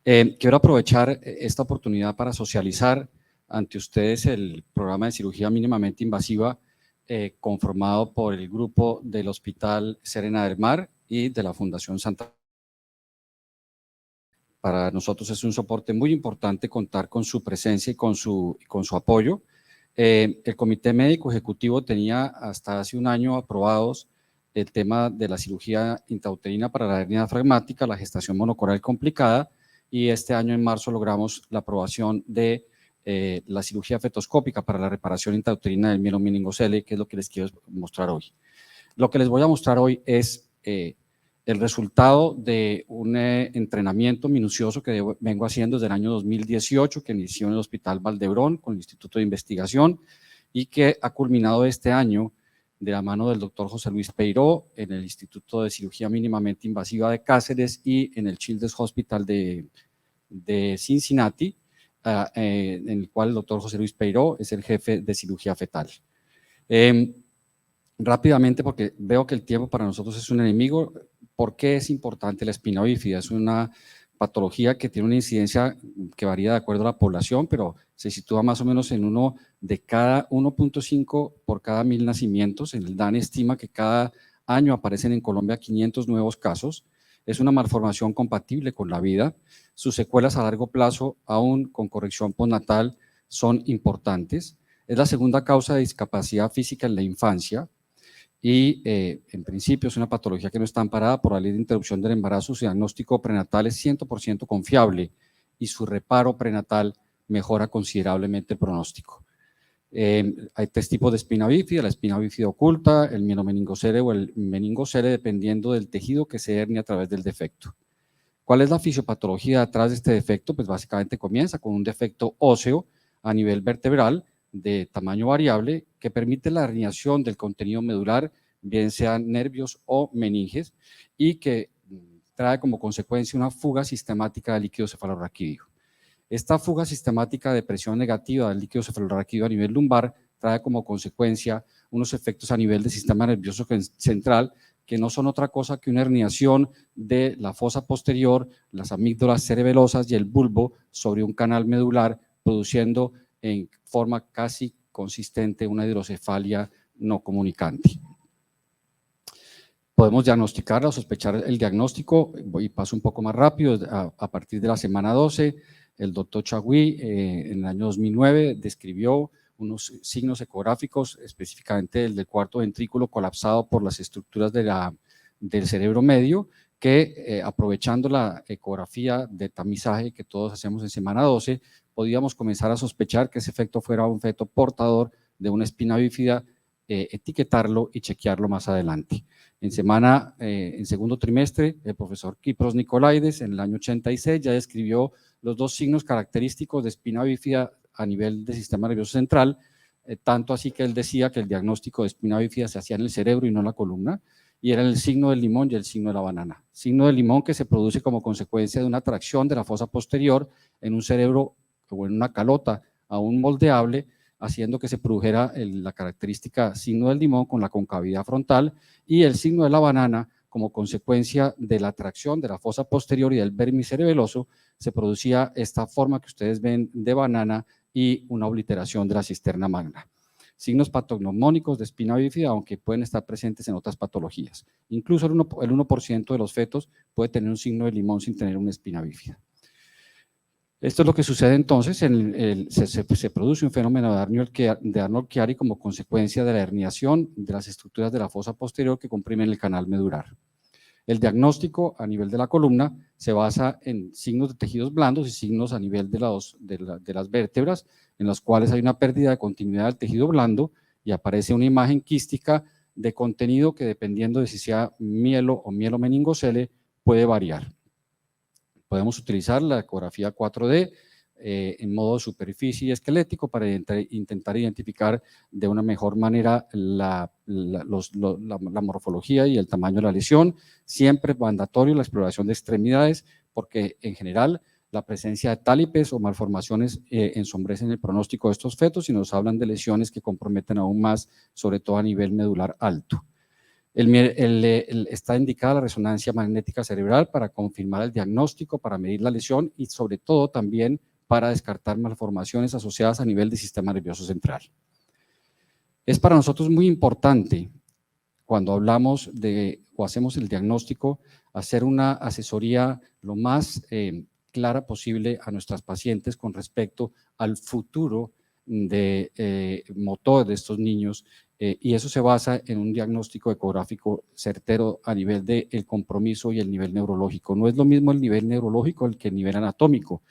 Quiero aprovechar esta oportunidad para socializar ante ustedes el programa de cirugía mínimamente invasiva conformado por el grupo del Hospital Serena del Mar y de la Fundación Santa. Para nosotros es un soporte muy importante contar con su presencia y con su apoyo. El Comité Médico Ejecutivo tenía hasta hace un año aprobados el tema de la cirugía intrauterina para la hernia diafragmática, la gestación monocoral complicada, y este año en marzo logramos la aprobación de la cirugía fetoscópica para la reparación intrauterina del mielomeningocele, que es lo que les quiero mostrar hoy. Lo que les voy a mostrar hoy es el resultado de un entrenamiento minucioso que vengo haciendo desde el año 2018, que inició en el Hospital Valdebrón con el Instituto de Investigación y que ha culminado este año de la mano del doctor José Luis Peiró en el Instituto de Cirugía Mínimamente Invasiva de Cáceres y en el Children's Hospital de Cincinnati, en el cual el doctor José Luis Peiró es el jefe de cirugía fetal. Rápidamente, porque veo que el tiempo para nosotros es un enemigo. ¿Por qué es importante la espina bífida? Es una patología que tiene una incidencia que varía de acuerdo a la población, pero se sitúa más o menos en 1 de cada 1.5 por cada 1000 nacimientos. El DANE estima que cada año aparecen en Colombia 500 nuevos casos. Es una malformación compatible con la vida. Sus secuelas a largo plazo, aún con corrección postnatal, son importantes. Es la segunda causa de discapacidad física en la infancia. Y en principio es una patología que no está amparada por la ley de interrupción del embarazo. Su diagnóstico prenatal es 100% confiable y su reparo prenatal mejora considerablemente el pronóstico. Hay 3 tipos de espina bífida: la espina bífida oculta, el mielomeningocele o el meningocele, dependiendo del tejido que se hernia a través del defecto. ¿Cuál es la fisiopatología detrás de este defecto? Pues básicamente comienza con un defecto óseo a nivel vertebral de tamaño variable que permite la herniación del contenido medular, bien sean nervios o meninges, y que trae como consecuencia una fuga sistemática de líquido cefalorraquídeo. Esta fuga sistemática de presión negativa del líquido cefalorraquídeo a nivel lumbar trae como consecuencia unos efectos a nivel del sistema nervioso central que no son otra cosa que una herniación de la fosa posterior, las amígdalas cerebelosas y el bulbo sobre un canal medular, produciendo en forma casi consistente una hidrocefalia no comunicante. Podemos diagnosticar o sospechar el diagnóstico, y paso un poco más rápido, a partir de la semana 12, el doctor Chagui en el año 2009 describió unos signos ecográficos, específicamente el del cuarto ventrículo colapsado por las estructuras del cerebro medio, que aprovechando la ecografía de tamizaje que todos hacemos en semana 12, podíamos comenzar a sospechar que ese feto fuera un feto portador de una espina bífida, etiquetarlo y chequearlo más adelante. En segundo trimestre, el profesor Kipros Nicolaides, en el año 86, ya describió los 2 signos característicos de espina bífida a nivel del sistema nervioso central, tanto así que él decía que el diagnóstico de espina bífida se hacía en el cerebro y no en la columna, y era el signo del limón y el signo de la banana. Signo del limón que se produce como consecuencia de una tracción de la fosa posterior en un cerebro o en una calota aún moldeable, haciendo que se produjera la característica signo del limón con la concavidad frontal, y el signo de la banana como consecuencia de la tracción de la fosa posterior y del vermis cerebeloso, se producía esta forma que ustedes ven de banana y una obliteración de la cisterna magna. Signos patognomónicos de espina bífida, aunque pueden estar presentes en otras patologías. Incluso el 1% de los fetos puede tener un signo de limón sin tener una espina bífida. Esto es lo que sucede entonces, se produce un fenómeno de Arnold-Chiari como consecuencia de la herniación de las estructuras de la fosa posterior que comprimen el canal medular. El diagnóstico a nivel de la columna se basa en signos de tejidos blandos y signos a nivel de las vértebras, en los cuales hay una pérdida de continuidad del tejido blando y aparece una imagen quística de contenido que, dependiendo de si sea mielo o mielomeningocele, puede variar. Podemos utilizar la ecografía 4D en modo superficie y esquelético para intentar identificar de una mejor manera la morfología y el tamaño de la lesión. Siempre mandatorio la exploración de extremidades, porque en general la presencia de tálipes o malformaciones ensombrecen el pronóstico de estos fetos y nos hablan de lesiones que comprometen aún más, sobre todo a nivel medular alto. Está indicada la resonancia magnética cerebral para confirmar el diagnóstico, para medir la lesión y sobre todo también para descartar malformaciones asociadas a nivel del sistema nervioso central. Es para nosotros muy importante, cuando hablamos o hacemos el diagnóstico, hacer una asesoría lo más clara posible a nuestras pacientes con respecto al futuro motor de estos niños, y eso se basa en un diagnóstico ecográfico certero a nivel del compromiso y el nivel neurológico. No es lo mismo el nivel neurológico que el nivel anatómico,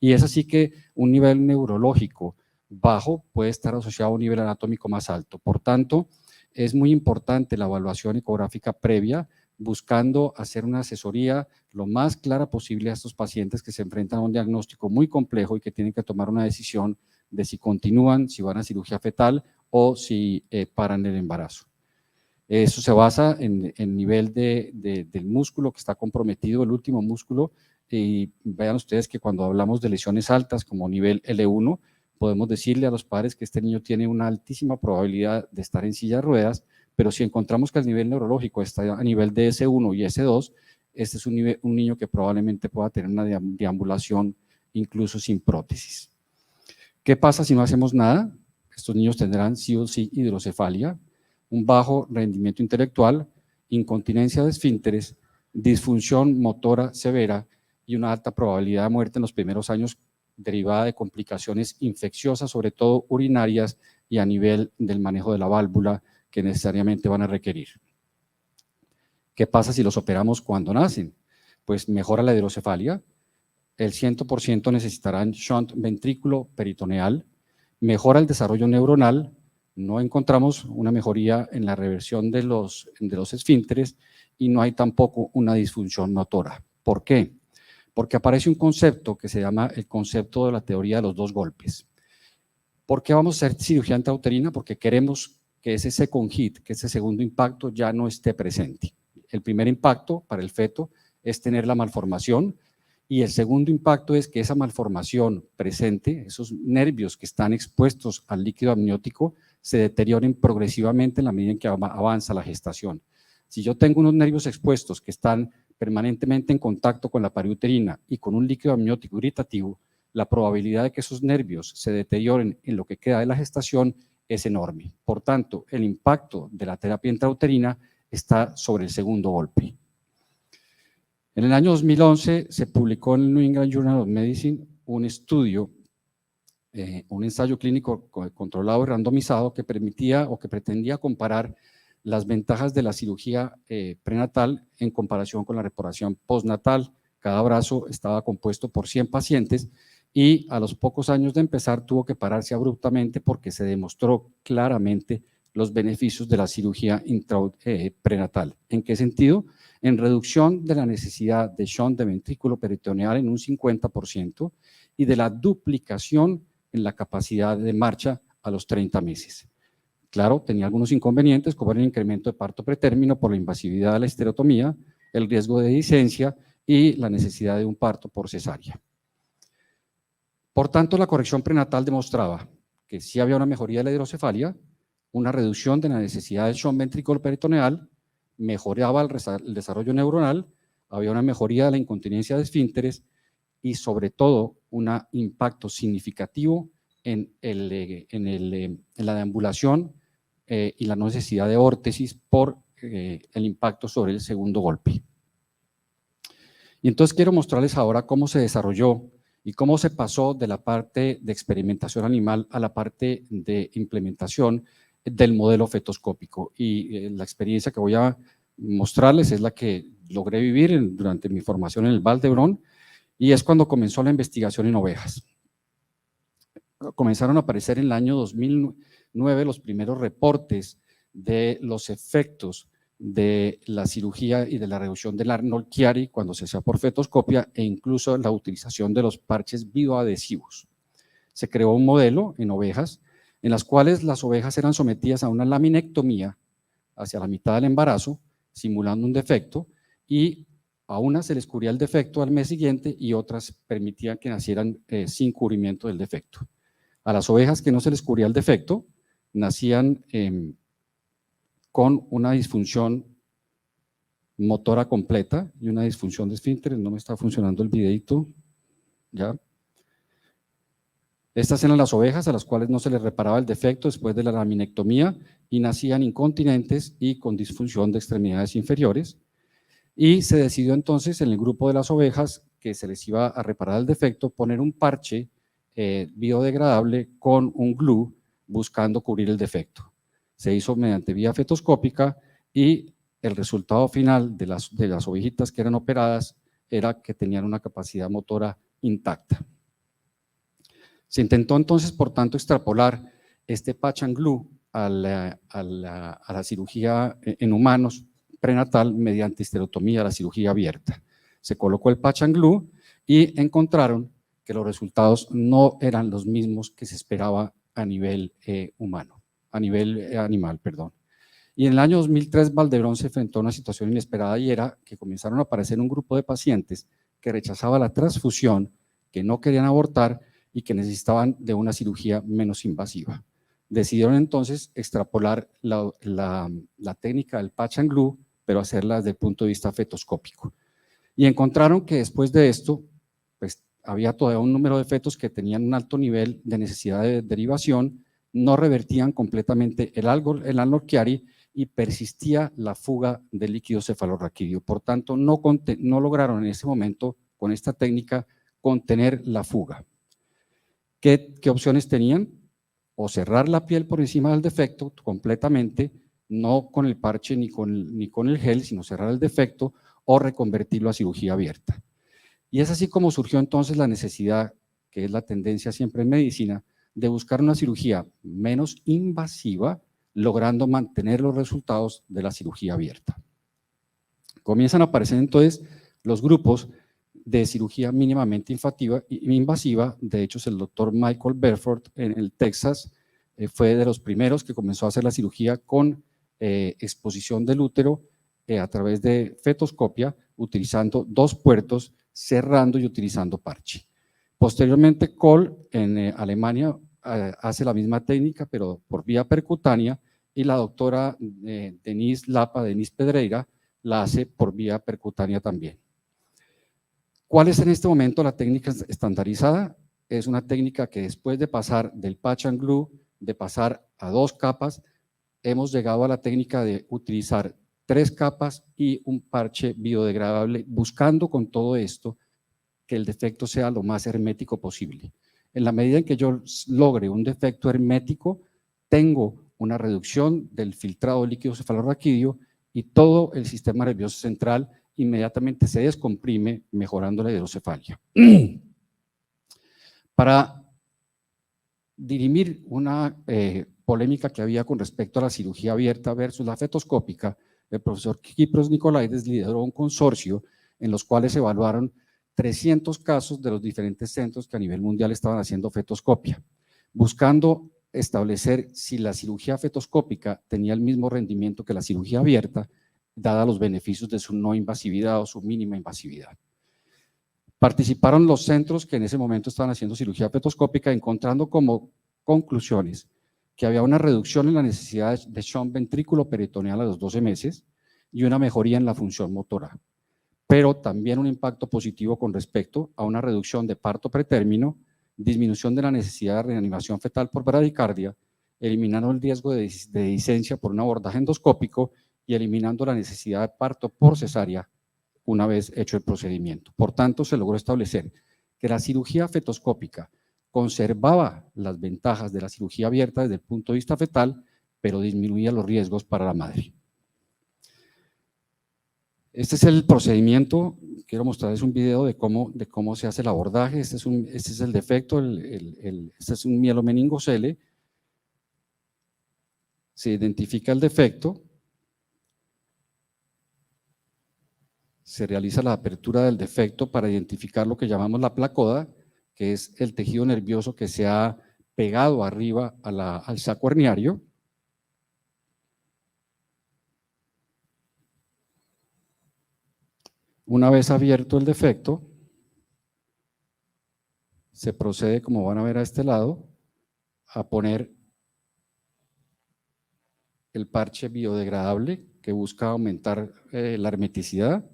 y es así que un nivel neurológico bajo puede estar asociado a un nivel anatómico más alto. Por tanto, es muy importante la evaluación ecográfica previa, buscando hacer una asesoría lo más clara posible a estos pacientes que se enfrentan a un diagnóstico muy complejo y que tienen que tomar una decisión de si continúan, si van a cirugía fetal o si paran el embarazo. Eso se basa en el nivel del músculo que está comprometido, el último músculo, y vean ustedes que cuando hablamos de lesiones altas como nivel L1, podemos decirle a los padres que este niño tiene una altísima probabilidad de estar en silla de ruedas, pero si encontramos que el nivel neurológico está a nivel de S1 y S2, este es un niño que probablemente pueda tener una deambulación incluso sin prótesis. ¿Qué pasa si no hacemos nada? Estos niños tendrán sí o sí hidrocefalia, un bajo rendimiento intelectual, incontinencia de esfínteres, disfunción motora severa y una alta probabilidad de muerte en los primeros años derivada de complicaciones infecciosas, sobre todo urinarias y a nivel del manejo de la válvula que necesariamente van a requerir. ¿Qué pasa si los operamos cuando nacen? Pues mejora la hidrocefalia, el 100% necesitarán shunt ventrículo peritoneal, mejora el desarrollo neuronal, no encontramos una mejoría en la reversión de los esfínteres y no hay tampoco una disfunción motora. ¿Por qué? Porque aparece un concepto que se llama el concepto de la teoría de los dos golpes. ¿Por qué vamos a hacer cirugía intrauterina? Porque queremos que ese second hit, que ese segundo impacto ya no esté presente. El primer impacto para el feto es tener la malformación, y el segundo impacto es que esa malformación presente, esos nervios que están expuestos al líquido amniótico, se deterioren progresivamente en la medida en que avanza la gestación. Si yo tengo unos nervios expuestos que están permanentemente en contacto con la pared uterina y con un líquido amniótico irritativo, la probabilidad de que esos nervios se deterioren en lo que queda de la gestación es enorme. Por tanto, el impacto de la terapia intrauterina está sobre el segundo golpe. En el año 2011 se publicó en el New England Journal of Medicine un estudio, un ensayo clínico controlado y randomizado que permitía o que pretendía comparar las ventajas de la cirugía prenatal en comparación con la reparación postnatal. Cada brazo estaba compuesto por 100 pacientes y a los pocos años de empezar tuvo que pararse abruptamente porque se demostró claramente los beneficios de la cirugía prenatal. ¿En qué sentido? En reducción de la necesidad de shunt de ventrículo peritoneal en un 50% y de la duplicación en la capacidad de marcha a los 30 meses. Claro, tenía algunos inconvenientes, como el incremento de parto pretérmino por la invasividad de la estereotomía, el riesgo de discencia y la necesidad de un parto por cesárea. Por tanto, la corrección prenatal demostraba que sí había una mejoría de la hidrocefalia, una reducción de la necesidad del shunt ventrículo peritoneal, mejoraba el desarrollo neuronal, había una mejoría de la incontinencia de esfínteres y sobre todo un impacto significativo en la deambulación y la necesidad de órtesis por el impacto sobre el segundo golpe. Y entonces quiero mostrarles ahora cómo se desarrolló y cómo se pasó de la parte de experimentación animal a la parte de implementación del modelo fetoscópico. Y la experiencia que voy a mostrarles es la que logré vivir durante mi formación en el Vall d'Hebron, y es cuando comenzó la investigación en ovejas. Comenzaron a aparecer en el año 2009 los primeros reportes de los efectos de la cirugía y de la reducción del Arnold-Chiari cuando se hacía por fetoscopia e incluso la utilización de los parches bioadhesivos. Se creó un modelo en ovejas en las cuales las ovejas eran sometidas a una laminectomía hacia la mitad del embarazo, simulando un defecto, y a unas se les cubría el defecto al mes siguiente y otras permitían que nacieran sin cubrimiento del defecto. A las ovejas que no se les cubría el defecto, nacían con una disfunción motora completa y una disfunción de esfínteres. No me está funcionando el videito, ¿ya? Estas eran las ovejas a las cuales no se les reparaba el defecto después de la laminectomía y nacían incontinentes y con disfunción de extremidades inferiores. Y se decidió entonces en el grupo de las ovejas que se les iba a reparar el defecto, poner un parche biodegradable con un glue buscando cubrir el defecto. Se hizo mediante vía fetoscópica y el resultado final de las ovejitas que eran operadas era que tenían una capacidad motora intacta. Se intentó entonces, por tanto, extrapolar este patch and glue a la cirugía en humanos prenatal mediante histerectomía, la cirugía abierta. Se colocó el patch and glue y encontraron que los resultados no eran los mismos que se esperaba a nivel humano, a nivel animal, perdón. Y en el año 2003 Valdebrón se enfrentó a una situación inesperada y era que comenzaron a aparecer un grupo de pacientes que rechazaba la transfusión, que no querían abortar y que necesitaban de una cirugía menos invasiva. Decidieron entonces extrapolar la técnica del patch and glue, pero hacerla desde el punto de vista fetoscópico. Y encontraron que después de esto, pues había todavía un número de fetos que tenían un alto nivel de necesidad de derivación, no revertían completamente el algo Chiari y persistía la fuga del líquido cefalorraquídeo. Por tanto, no lograron en ese momento, con esta técnica, contener la fuga. ¿Qué opciones tenían? O cerrar la piel por encima del defecto completamente, no con el parche ni con el gel, sino cerrar el defecto, o reconvertirlo a cirugía abierta. Y es así como surgió entonces la necesidad, que es la tendencia siempre en medicina, de buscar una cirugía menos invasiva, logrando mantener los resultados de la cirugía abierta. Comienzan a aparecer entonces los grupos de cirugía mínimamente invasiva. De hecho, el doctor Michael Bedford en el Texas fue de los primeros que comenzó a hacer la cirugía con exposición del útero a través de fetoscopia, utilizando 2 puertos, cerrando y utilizando parche. Posteriormente, Kohl en Alemania hace la misma técnica, pero por vía percutánea, y la doctora Denise Pedreira, la hace por vía percutánea también. ¿Cuál es en este momento la técnica estandarizada? Es una técnica que después de pasar del patch and glue, de pasar a 2 capas, hemos llegado a la técnica de utilizar 3 capas y un parche biodegradable, buscando con todo esto que el defecto sea lo más hermético posible. En la medida en que yo logre un defecto hermético, tengo una reducción del filtrado líquido cefalorraquídeo y todo el sistema nervioso central inmediatamente se descomprime, mejorando la hidrocefalia. Para dirimir una polémica que había con respecto a la cirugía abierta versus la fetoscópica, el profesor Kypros Nicolaides lideró un consorcio en los cuales se evaluaron 300 casos de los diferentes centros que a nivel mundial estaban haciendo fetoscopia, buscando establecer si la cirugía fetoscópica tenía el mismo rendimiento que la cirugía abierta, dada los beneficios de su no invasividad o su mínima invasividad. Participaron los centros que en ese momento estaban haciendo cirugía fetoscópica, encontrando como conclusiones que había una reducción en la necesidad de shunt ventrículo peritoneal a los 12 meses y una mejoría en la función motora, pero también un impacto positivo con respecto a una reducción de parto pretérmino, disminución de la necesidad de reanimación fetal por bradicardia, eliminando el riesgo de discencia por un abordaje endoscópico y eliminando la necesidad de parto por cesárea una vez hecho el procedimiento. Por tanto, se logró establecer que la cirugía fetoscópica conservaba las ventajas de la cirugía abierta desde el punto de vista fetal, pero disminuía los riesgos para la madre. Este es el procedimiento. Quiero mostrarles un video de cómo se hace el abordaje. Este es el defecto, este es un mielomeningocele. Se identifica el defecto, se realiza la apertura del defecto para identificar lo que llamamos la placoda, que es el tejido nervioso que se ha pegado arriba al saco herniario. Una vez abierto el defecto, se procede, como van a ver a este lado, a poner el parche biodegradable que busca aumentar la hermeticidad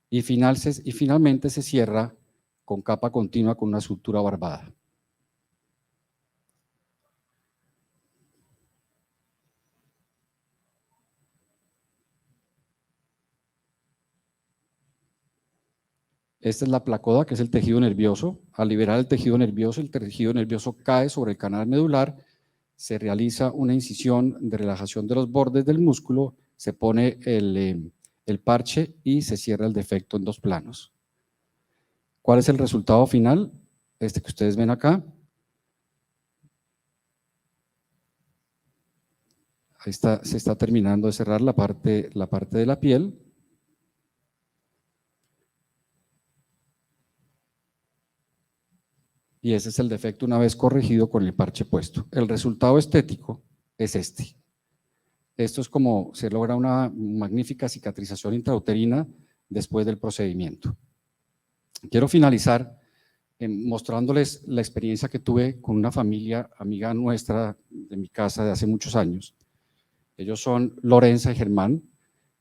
y finalmente se cierra con capa continua con una sutura barbada. Esta es la placoda, que es el tejido nervioso. Al liberar el tejido nervioso cae sobre el canal medular, se realiza una incisión de relajación de los bordes del músculo, se pone el parche y se cierra el defecto en 2 planos. ¿Cuál es el resultado final? Este que ustedes ven acá. Ahí está, se está terminando de cerrar la parte de la piel. Y ese es el defecto una vez corregido con el parche puesto. El resultado estético es este. Esto es como se logra una magnífica cicatrización intrauterina después del procedimiento. Quiero finalizar mostrándoles la experiencia que tuve con una familia amiga nuestra de mi casa de hace muchos años. Ellos son Lorenza y Germán.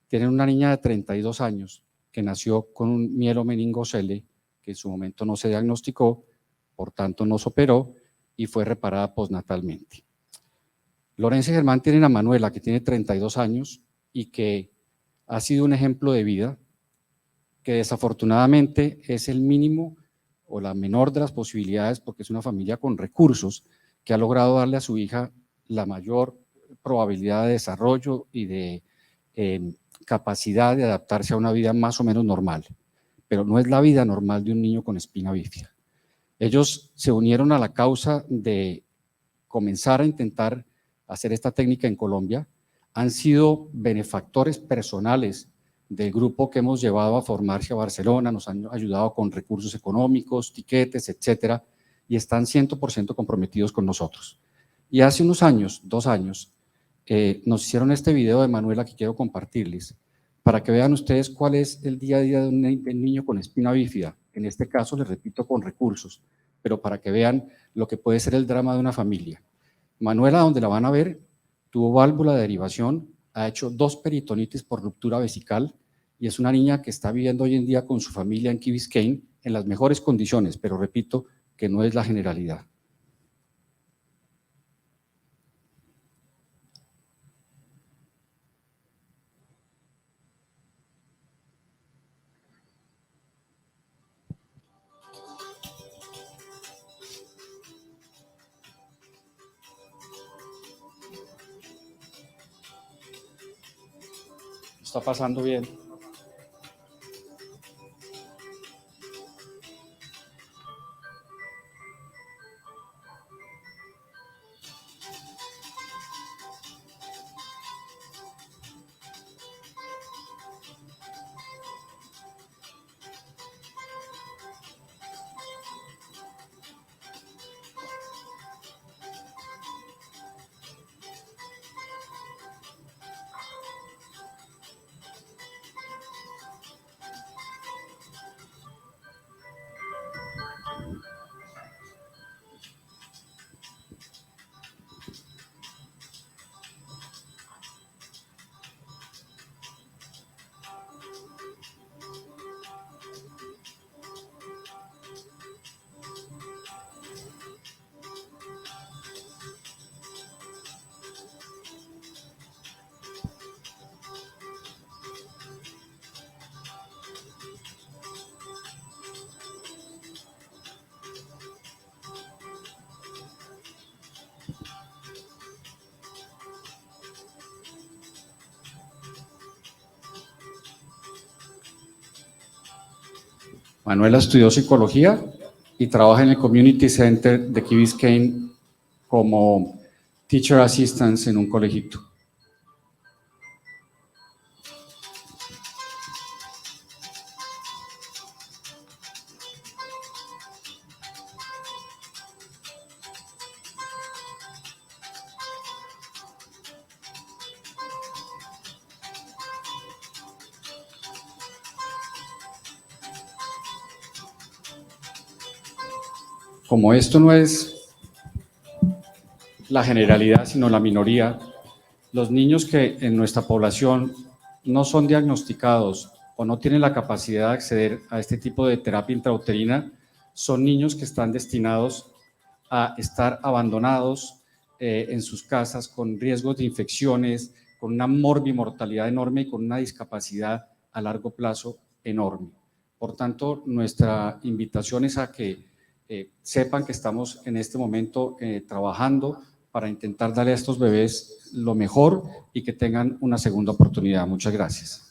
Tienen una niña de 32 años que nació con un mielomeningocele que en su momento no se diagnosticó, por tanto no se operó y fue reparada postnatalmente. Lorenza y Germán tienen a Manuela, que tiene 32 años y que ha sido un ejemplo de vida, que desafortunadamente es el mínimo o la menor de las posibilidades, porque es una familia con recursos, que ha logrado darle a su hija la mayor probabilidad de desarrollo y de capacidad de adaptarse a una vida más o menos normal, pero no es la vida normal de un niño con espina bífida. Ellos se unieron a la causa de comenzar a intentar hacer esta técnica en Colombia, han sido benefactores personales del grupo que hemos llevado a formarse a Barcelona, nos han ayudado con recursos económicos, tiquetes, etcétera, y están 100% comprometidos con nosotros. Y hace unos años, 2 años, nos hicieron este video de Manuela que quiero compartirles, para que vean ustedes cuál es el día a día de un niño con espina bífida, en este caso, les repito, con recursos, pero para que vean lo que puede ser el drama de una familia. Manuela, donde la van a ver, tuvo válvula de derivación, ha hecho 2 peritonitis por ruptura vesical y es una niña que está viviendo hoy en día con su familia en Key Biscayne en las mejores condiciones, pero repito que no es la generalidad. Está pasando bien. Manuela estudió psicología y trabaja en el Community Center de Key Biscayne como Teacher Assistance en un colegito. Como esto no es la generalidad, sino la minoría, Los niños que en nuestra población no son diagnosticados o no tienen la capacidad de acceder a este tipo de terapia intrauterina son niños que están destinados a estar abandonados en sus casas con riesgos de infecciones, con una morbimortalidad enorme y con una discapacidad a largo plazo enorme. Por tanto, nuestra invitación es a que sepan que estamos en este momento trabajando para intentar darle a estos bebés lo mejor y que tengan una segunda oportunidad. Muchas gracias.